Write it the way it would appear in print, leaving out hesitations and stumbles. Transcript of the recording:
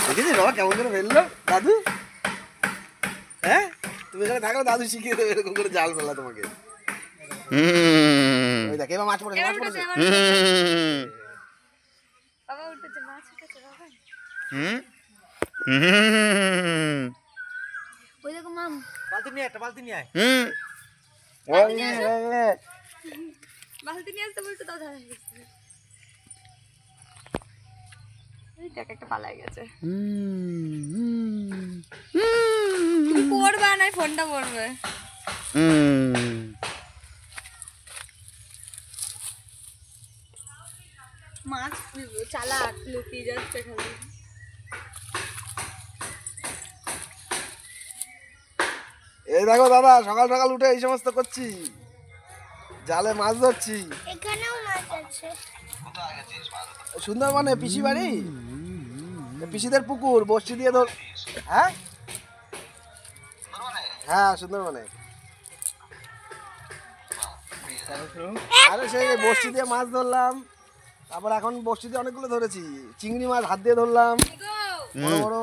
দেখেছিস বাবা কেমন করে ফেললো দাদু? হ্যাঁ তুমি এখানে থাকো, দাদু শিখিয়ে দেবে এরকম করে জাল ফেলা তোমাকে। ওই দেখ এবার মাছ পড়েছে, মাছ পড়েছে। বাবা উঠেছে, মাছ উঠেছে বাবা। ওই দেখো মাম, বালতি নিয়ে একটা বালতি নিয়ে আয়। বালতি নিয়ে আসতে বলতে দাও ধারা গেছে। ওই দেখ একটা পালাই গেছে। তুমি পড়বা না, ফোনটা পড়বে। মাছ চালাক লুকিয়ে যাচ্ছে খালি। এই দেখো দাদা, সকাল সকাল উঠে এই সমস্ত করছি, জালে মাছ ধরছি। এখানেও মাছ আছে। সুন্দরবনে পিসি বাড়ি, পিসিদের পুকুর, বর্ষি দিয়ে ধর। হ্যাঁ হ্যাঁ সুন্দরবনে। আরে সেই বর্ষি দিয়ে মাছ ধরলাম, তারপর এখন বর্ষি দিয়ে অনেকগুলো ধরেছি। চিংড়ি মাছ হাত দিয়ে ধরলাম, বড় বড়।